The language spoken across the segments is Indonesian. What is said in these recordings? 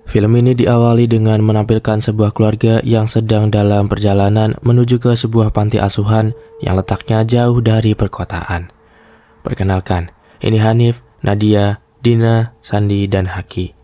Film ini diawali dengan menampilkan sebuah keluarga yang sedang dalam perjalanan menuju ke sebuah panti asuhan yang letaknya jauh dari perkotaan. Perkenalkan, ini Hanif, Nadia, Dina, Sandi, dan Haki.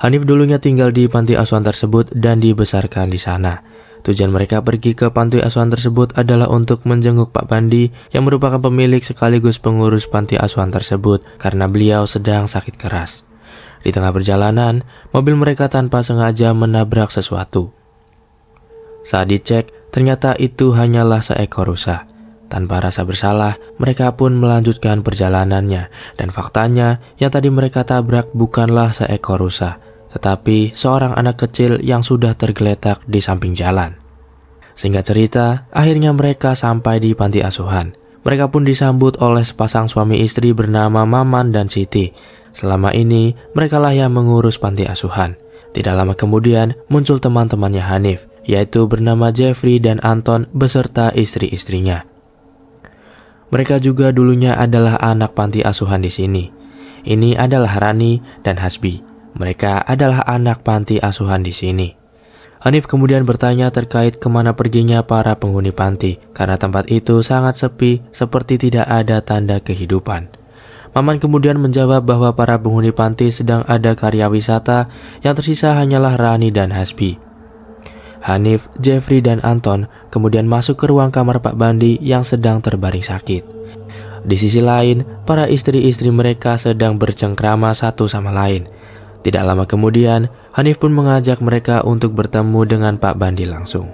Hanif dulunya tinggal di panti asuhan tersebut dan dibesarkan di sana. Tujuan mereka pergi ke panti asuhan tersebut adalah untuk menjenguk Pak Bandi yang merupakan pemilik sekaligus pengurus panti asuhan tersebut karena beliau sedang sakit keras. Di tengah perjalanan, mobil mereka tanpa sengaja menabrak sesuatu. Saat dicek, ternyata itu hanyalah seekor rusa. Tanpa rasa bersalah, mereka pun melanjutkan perjalanannya. Dan faktanya, yang tadi mereka tabrak bukanlah seekor rusa, tetapi seorang anak kecil yang sudah tergeletak di samping jalan. Singkat cerita, akhirnya mereka sampai di panti asuhan. Mereka pun disambut oleh sepasang suami istri bernama Maman dan Siti. Selama ini, merekalah yang mengurus panti asuhan. Tidak lama kemudian, muncul teman-temannya Hanif, yaitu bernama Jeffrey dan Anton beserta istri-istrinya. Mereka juga dulunya adalah anak panti asuhan di sini. Ini adalah Rani dan Hasbi. Mereka adalah anak panti asuhan di sini. Hanif kemudian bertanya terkait kemana perginya para penghuni panti, karena tempat itu sangat sepi seperti tidak ada tanda kehidupan. Maman kemudian menjawab bahwa para penghuni panti sedang ada karya wisata, yang tersisa hanyalah Rani dan Hasbi. Hanif, Jeffrey, dan Anton kemudian masuk ke ruang kamar Pak Bandi yang sedang terbaring sakit. Di sisi lain, para istri-istri mereka sedang bercengkrama satu sama lain. Tidak lama kemudian, Hanif pun mengajak mereka untuk bertemu dengan Pak Bandi langsung.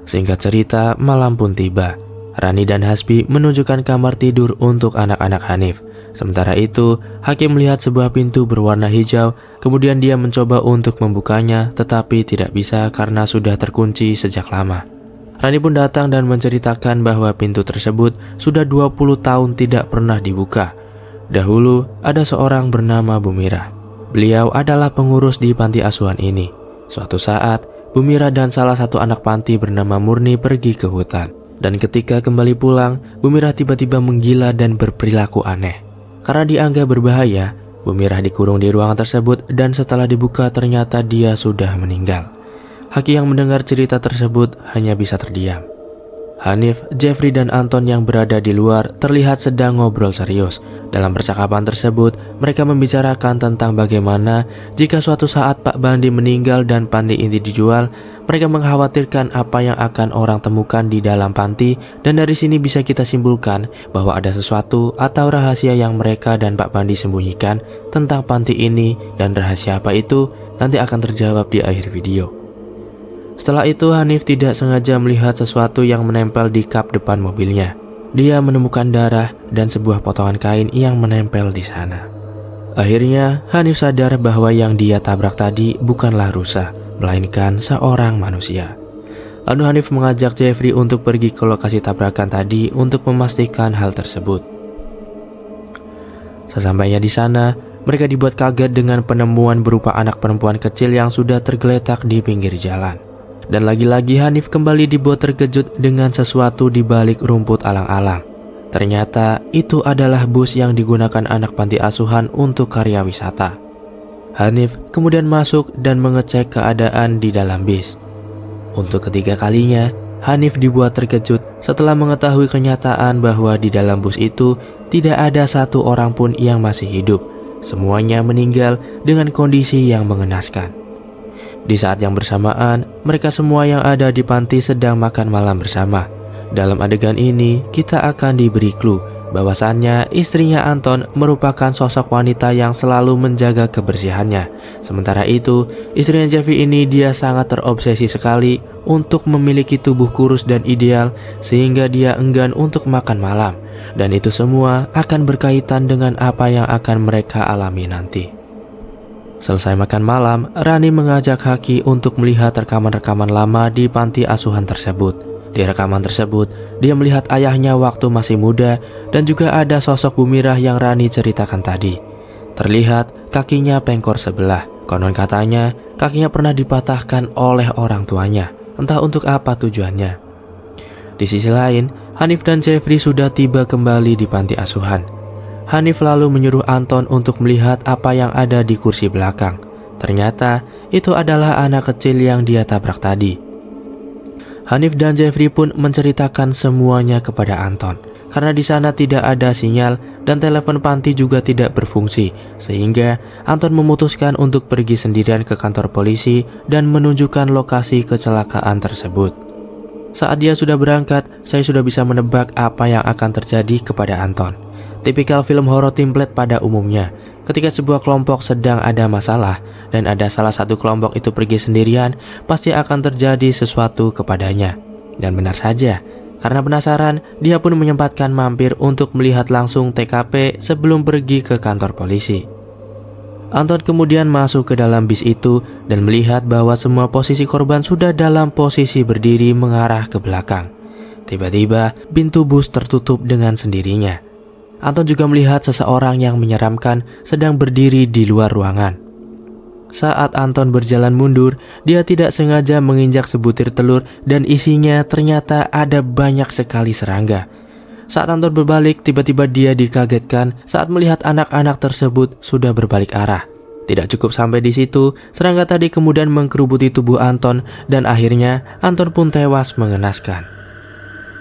Singkat cerita, malam pun tiba. Rani dan Hasbi menunjukkan kamar tidur untuk anak-anak Hanif. Sementara itu, Haki melihat sebuah pintu berwarna hijau, kemudian dia mencoba untuk membukanya, tetapi tidak bisa karena sudah terkunci sejak lama. Rani pun datang dan menceritakan bahwa pintu tersebut sudah 20 tahun tidak pernah dibuka. Dahulu, ada seorang bernama Bumira. Beliau adalah pengurus di panti asuhan ini. Suatu saat, Bumira dan salah satu anak panti bernama Murni pergi ke hutan. Dan ketika kembali pulang, Bumira tiba-tiba menggila dan berperilaku aneh. Karena dianggap berbahaya, Bumira dikurung di ruangan tersebut dan setelah dibuka ternyata dia sudah meninggal. Haki yang mendengar cerita tersebut hanya bisa terdiam. Hanif, Jeffrey, dan Anton yang berada di luar terlihat sedang ngobrol serius. Dalam percakapan tersebut, mereka membicarakan tentang bagaimana jika suatu saat Pak Bandi meninggal dan panti ini dijual. Mereka mengkhawatirkan apa yang akan orang temukan di dalam panti, dan dari sini bisa kita simpulkan bahwa ada sesuatu atau rahasia yang mereka dan Pak Bandi sembunyikan tentang panti ini, dan rahasia apa itu nanti akan terjawab di akhir video. Setelah itu, Hanif tidak sengaja melihat sesuatu yang menempel di kap depan mobilnya. Dia menemukan darah dan sebuah potongan kain yang menempel di sana. Akhirnya, Hanif sadar bahwa yang dia tabrak tadi bukanlah rusa, melainkan seorang manusia. Lalu Hanif mengajak Jeffrey untuk pergi ke lokasi tabrakan tadi untuk memastikan hal tersebut. Sesampainya di sana, mereka dibuat kaget dengan penemuan berupa anak perempuan kecil yang sudah tergeletak di pinggir jalan. Dan lagi-lagi Hanif kembali dibuat terkejut dengan sesuatu di balik rumput alang-alang. Ternyata itu adalah bus yang digunakan anak panti asuhan untuk karya wisata. Hanif kemudian masuk dan mengecek keadaan di dalam bis. Untuk ketiga kalinya, Hanif dibuat terkejut setelah mengetahui kenyataan bahwa di dalam bus itu tidak ada satu orang pun yang masih hidup. Semuanya meninggal dengan kondisi yang mengenaskan. Di saat yang bersamaan, mereka semua yang ada di panti sedang makan malam bersama. Dalam adegan ini, kita akan diberi clue bahwasannya istrinya Anton merupakan sosok wanita yang selalu menjaga kebersihannya. Sementara itu, istrinya Jeffrey ini dia sangat terobsesi sekali untuk memiliki tubuh kurus dan ideal sehingga dia enggan untuk makan malam. Dan itu semua akan berkaitan dengan apa yang akan mereka alami nanti. Selesai makan malam, Rani mengajak Haki untuk melihat rekaman-rekaman lama di panti asuhan tersebut. Di rekaman tersebut, dia melihat ayahnya waktu masih muda dan juga ada sosok Bumirah yang Rani ceritakan tadi. Terlihat kakinya pengkor sebelah. Konon katanya, kakinya pernah dipatahkan oleh orang tuanya. Entah untuk apa tujuannya. Di sisi lain, Hanif dan Jeffrey sudah tiba kembali di panti asuhan. Hanif lalu menyuruh Anton untuk melihat apa yang ada di kursi belakang. Ternyata itu adalah anak kecil yang dia tabrak tadi. Hanif dan Jeffrey pun menceritakan semuanya kepada Anton. Karena di sana tidak ada sinyal dan telepon panti juga tidak berfungsi, sehingga Anton memutuskan untuk pergi sendirian ke kantor polisi dan menunjukkan lokasi kecelakaan tersebut. Saat dia sudah berangkat, saya sudah bisa menebak apa yang akan terjadi kepada Anton. Tipikal film horor template pada umumnya. Ketika sebuah kelompok sedang ada masalah dan ada salah satu kelompok itu pergi sendirian, pasti akan terjadi sesuatu kepadanya. Dan benar saja, karena penasaran, dia pun menyempatkan mampir untuk melihat langsung TKP sebelum pergi ke kantor polisi. Anton kemudian masuk ke dalam bis itu dan melihat bahwa semua posisi korban sudah dalam posisi berdiri mengarah ke belakang. Tiba-tiba, pintu bus tertutup dengan sendirinya. Anton juga melihat seseorang yang menyeramkan sedang berdiri di luar ruangan. Saat Anton berjalan mundur, dia tidak sengaja menginjak sebutir telur dan isinya ternyata ada banyak sekali serangga. Saat Anton berbalik, tiba-tiba dia dikagetkan saat melihat anak-anak tersebut sudah berbalik arah. Tidak cukup sampai di situ, serangga tadi kemudian mengkerubuti tubuh Anton dan akhirnya Anton pun tewas mengenaskan.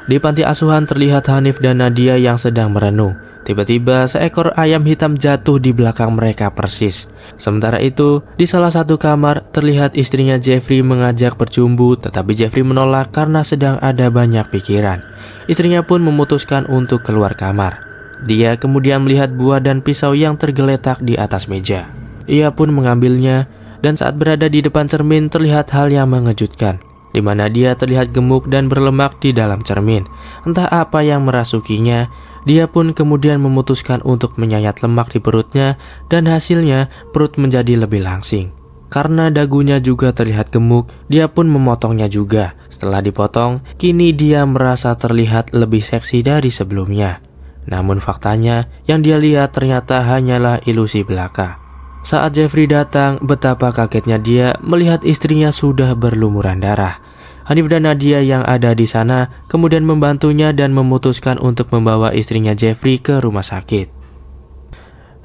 Di panti asuhan terlihat Hanif dan Nadia yang sedang merenung. Tiba-tiba seekor ayam hitam jatuh di belakang mereka persis. Sementara itu, di salah satu kamar terlihat istrinya Jeffrey mengajak bercumbu, tetapi Jeffrey menolak karena sedang ada banyak pikiran. Istrinya pun memutuskan untuk keluar kamar. Dia kemudian melihat buah dan pisau yang tergeletak di atas meja. Ia pun mengambilnya, dan saat berada di depan cermin terlihat hal yang mengejutkan, di mana dia terlihat gemuk dan berlemak di dalam cermin. Entah apa yang merasukinya. Dia pun kemudian memutuskan untuk menyayat lemak di perutnya dan hasilnya perut menjadi lebih langsing. Karena dagunya juga terlihat gemuk, dia pun memotongnya juga. Setelah dipotong, kini dia merasa terlihat lebih seksi dari sebelumnya. Namun faktanya, yang dia lihat ternyata hanyalah ilusi belaka. Saat Jeffrey datang, betapa kagetnya dia melihat istrinya sudah berlumuran darah. Hanif dan Nadia yang ada di sana kemudian membantunya dan memutuskan untuk membawa istrinya Jeffrey ke rumah sakit.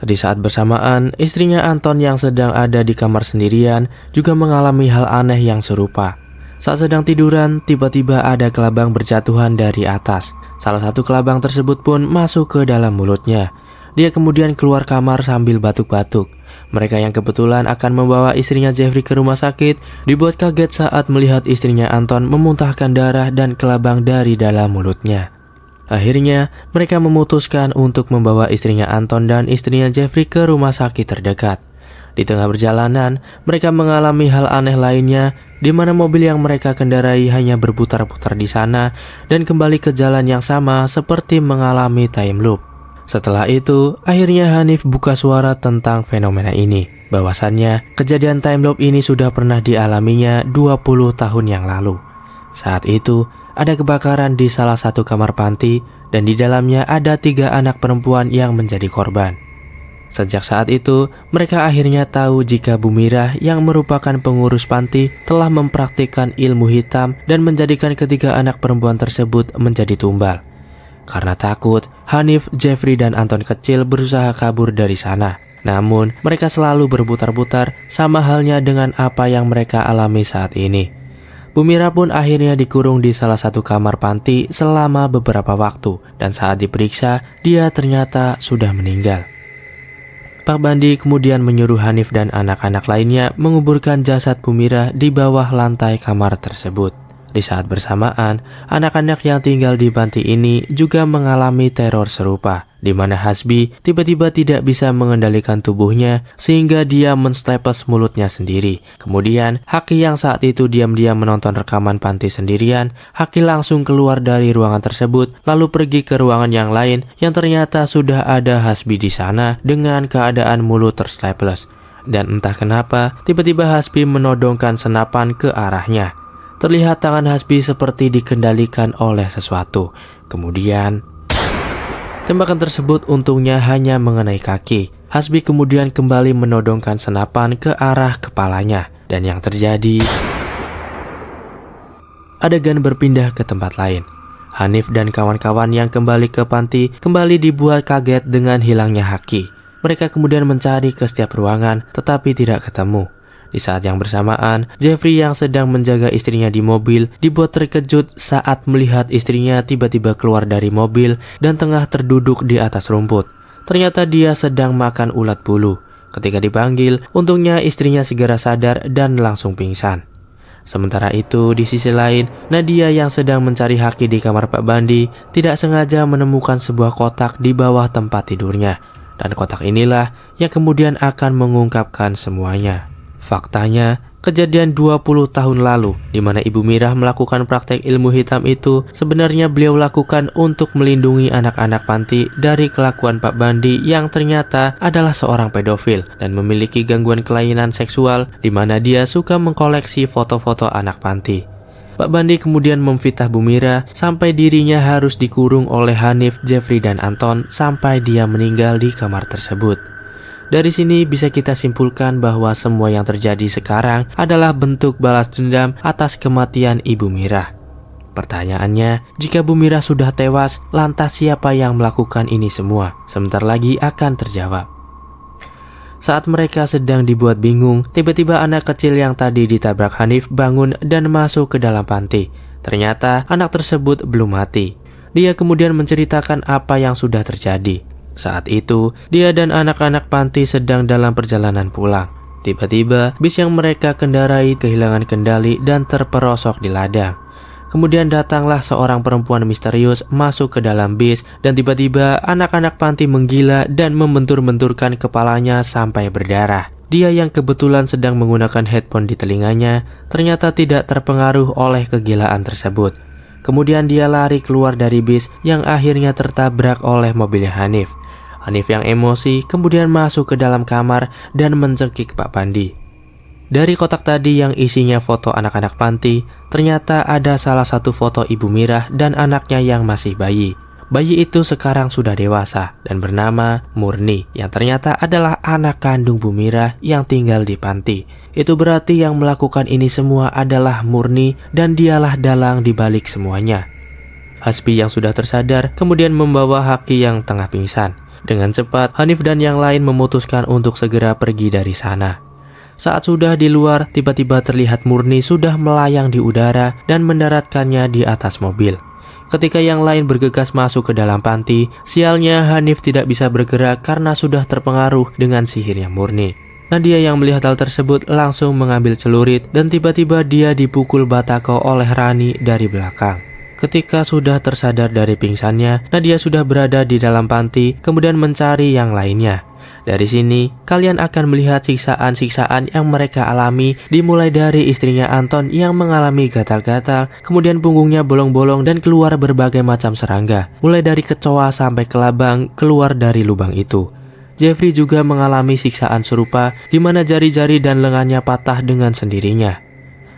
Di saat bersamaan, istrinya Anton yang sedang ada di kamar sendirian juga mengalami hal aneh yang serupa. Saat sedang tiduran, tiba-tiba ada kelabang berjatuhan dari atas. Salah satu kelabang tersebut pun masuk ke dalam mulutnya. Dia kemudian keluar kamar sambil batuk-batuk. Mereka yang kebetulan akan membawa istrinya Jeffrey ke rumah sakit dibuat kaget saat melihat istrinya Anton memuntahkan darah dan kelabang dari dalam mulutnya. Akhirnya, mereka memutuskan untuk membawa istrinya Anton dan istrinya Jeffrey ke rumah sakit terdekat. Di tengah perjalanan, mereka mengalami hal aneh lainnya, di mana mobil yang mereka kendarai hanya berputar-putar di sana dan kembali ke jalan yang sama seperti mengalami time loop. Setelah itu, akhirnya Hanif buka suara tentang fenomena ini. Bahwasannya, kejadian time loop ini sudah pernah dialaminya 20 tahun yang lalu. Saat itu, ada kebakaran di salah satu kamar panti dan di dalamnya ada 3 anak perempuan yang menjadi korban. Sejak saat itu, mereka akhirnya tahu jika Bu Mirah yang merupakan pengurus panti telah mempraktikkan ilmu hitam dan menjadikan ketiga anak perempuan tersebut menjadi tumbal. Karena takut, Hanif, Jeffrey, dan Anton kecil berusaha kabur dari sana. Namun, mereka selalu berputar-putar sama halnya dengan apa yang mereka alami saat ini. Bu Mirah pun akhirnya dikurung di salah satu kamar panti selama beberapa waktu. Dan saat diperiksa, dia ternyata sudah meninggal. Pak Bandi kemudian menyuruh Hanif dan anak-anak lainnya menguburkan jasad Bu Mirah di bawah lantai kamar tersebut. Di saat bersamaan, anak-anak yang tinggal di panti ini juga mengalami teror serupa, di mana Hasbi tiba-tiba tidak bisa mengendalikan tubuhnya sehingga dia menstaples mulutnya sendiri. Kemudian, Haki yang saat itu diam-diam menonton rekaman panti sendirian, Haki langsung keluar dari ruangan tersebut lalu pergi ke ruangan yang lain yang ternyata sudah ada Hasbi di sana dengan keadaan mulut terstaples. Dan entah kenapa, tiba-tiba Hasbi menodongkan senapan ke arahnya. Terlihat tangan Hasbi seperti dikendalikan oleh sesuatu. Kemudian, tembakan tersebut untungnya hanya mengenai kaki. Hasbi kemudian kembali menodongkan senapan ke arah kepalanya. Dan yang terjadi, adegan berpindah ke tempat lain. Hanif dan kawan-kawan yang kembali ke panti kembali dibuat kaget dengan hilangnya Haki. Mereka kemudian mencari ke setiap ruangan tetapi tidak ketemu. Di saat yang bersamaan, Jeffrey yang sedang menjaga istrinya di mobil dibuat terkejut saat melihat istrinya tiba-tiba keluar dari mobil dan tengah terduduk di atas rumput. Ternyata dia sedang makan ulat bulu. Ketika dipanggil, untungnya istrinya segera sadar dan langsung pingsan. Sementara itu, di sisi lain, Nadia yang sedang mencari Haki di kamar Pak Bandi tidak sengaja menemukan sebuah kotak di bawah tempat tidurnya. Dan kotak inilah yang kemudian akan mengungkapkan semuanya. Faktanya, kejadian 20 tahun lalu di mana Ibu Mirah melakukan praktek ilmu hitam itu sebenarnya beliau lakukan untuk melindungi anak-anak panti dari kelakuan Pak Bandi yang ternyata adalah seorang pedofil dan memiliki gangguan kelainan seksual di mana dia suka mengkoleksi foto-foto anak panti. Pak Bandi kemudian memfitnah Bu Mirah sampai dirinya harus dikurung oleh Hanif, Jeffrey, dan Anton sampai dia meninggal di kamar tersebut. Dari sini bisa kita simpulkan bahwa semua yang terjadi sekarang adalah bentuk balas dendam atas kematian Ibu Mirah. Pertanyaannya, jika Bu Mirah sudah tewas, lantas siapa yang melakukan ini semua? Sebentar lagi akan terjawab. Saat mereka sedang dibuat bingung, tiba-tiba anak kecil yang tadi ditabrak Hanif bangun dan masuk ke dalam panti. Ternyata anak tersebut belum mati. Dia kemudian menceritakan apa yang sudah terjadi. Saat itu, dia dan anak-anak panti sedang dalam perjalanan pulang. Tiba-tiba, bis yang mereka kendarai kehilangan kendali dan terperosok di ladang. Kemudian datanglah seorang perempuan misterius masuk ke dalam bis dan tiba-tiba anak-anak panti menggila dan membentur-benturkan kepalanya sampai berdarah. Dia yang kebetulan sedang menggunakan headphone di telinganya ternyata tidak terpengaruh oleh kegilaan tersebut. Kemudian dia lari keluar dari bis yang akhirnya tertabrak oleh mobilnya Hanif. Hanif yang emosi kemudian masuk ke dalam kamar dan mencekik Pak Bandi. Dari kotak tadi yang isinya foto anak-anak panti, ternyata ada salah satu foto Ibu Mirah dan anaknya yang masih bayi. Bayi itu sekarang sudah dewasa dan bernama Murni, yang ternyata adalah anak kandung Bu Mirah yang tinggal di panti. Itu berarti yang melakukan ini semua adalah Murni dan dialah dalang di balik semuanya. Hasbi yang sudah tersadar kemudian membawa Haki yang tengah pingsan. Dengan cepat, Hanif dan yang lain memutuskan untuk segera pergi dari sana. Saat sudah di luar, tiba-tiba terlihat Murni sudah melayang di udara dan mendaratkannya di atas mobil. Ketika yang lain bergegas masuk ke dalam panti, sialnya Hanif tidak bisa bergerak karena sudah terpengaruh dengan sihirnya Murni. Nadia yang melihat hal tersebut langsung mengambil celurit dan tiba-tiba dia dipukul batako oleh Rani dari belakang. Ketika sudah tersadar dari pingsannya, Nadia sudah berada di dalam panti kemudian mencari yang lainnya. Dari sini, kalian akan melihat siksaan-siksaan yang mereka alami dimulai dari istrinya Anton yang mengalami gatal-gatal, kemudian punggungnya bolong-bolong dan keluar berbagai macam serangga, mulai dari kecoa sampai kelabang keluar dari lubang itu. Jeffrey juga mengalami siksaan serupa di mana jari-jari dan lengannya patah dengan sendirinya.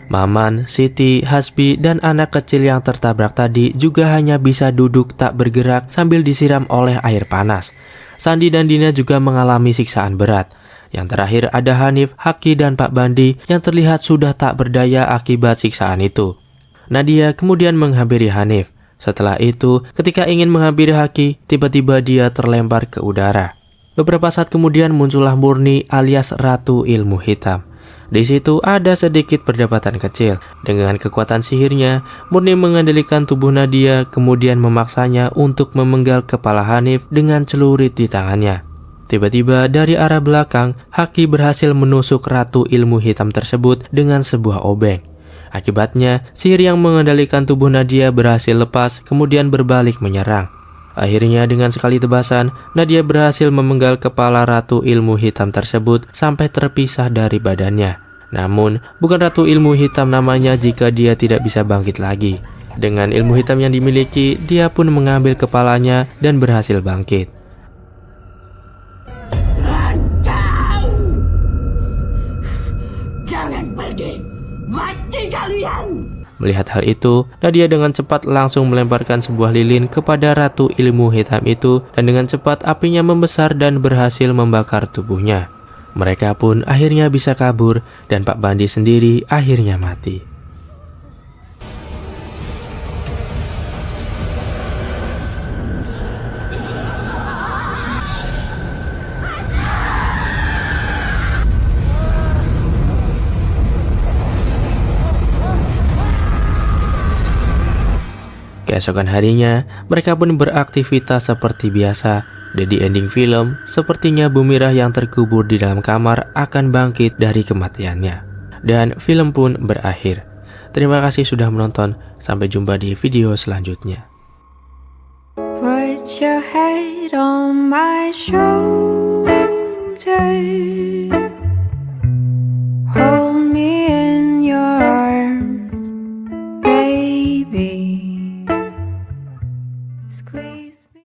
Maman, Siti, Hasbi, dan anak kecil yang tertabrak tadi juga hanya bisa duduk tak bergerak sambil disiram oleh air panas. Sandi dan Dina juga mengalami siksaan berat. Yang terakhir ada Hanif, Haki, dan Pak Bandi yang terlihat sudah tak berdaya akibat siksaan itu. Nadia kemudian menghampiri Hanif. Setelah itu, ketika ingin menghampiri Haki, tiba-tiba dia terlempar ke udara. Beberapa saat kemudian muncullah Murni alias Ratu Ilmu Hitam. Di situ ada sedikit perdebatan kecil. Dengan kekuatan sihirnya, Murni mengendalikan tubuh Nadia kemudian memaksanya untuk memenggal kepala Hanif dengan celurit di tangannya. Tiba-tiba dari arah belakang, Haki berhasil menusuk Ratu Ilmu Hitam tersebut dengan sebuah obeng. Akibatnya, sihir yang mengendalikan tubuh Nadia berhasil lepas kemudian berbalik menyerang. Akhirnya dengan sekali tebasan, Nadia berhasil memenggal kepala Ratu Ilmu Hitam tersebut sampai terpisah dari badannya. Namun, bukan Ratu Ilmu Hitam namanya jika dia tidak bisa bangkit lagi. Dengan ilmu hitam yang dimiliki, dia pun mengambil kepalanya dan berhasil bangkit. Jangan pergi, mati kalian! Melihat hal itu, Nadia dengan cepat langsung melemparkan sebuah lilin kepada Ratu Ilmu Hitam itu dan dengan cepat apinya membesar dan berhasil membakar tubuhnya. Mereka pun akhirnya bisa kabur dan Pak Bandi sendiri akhirnya mati. Keesokan harinya, mereka pun beraktivitas seperti biasa. Dan di ending film, sepertinya Bumirah yang terkubur di dalam kamar akan bangkit dari kematiannya. Dan film pun berakhir. Terima kasih sudah menonton. Sampai jumpa di video selanjutnya. Put your head on my shoulder.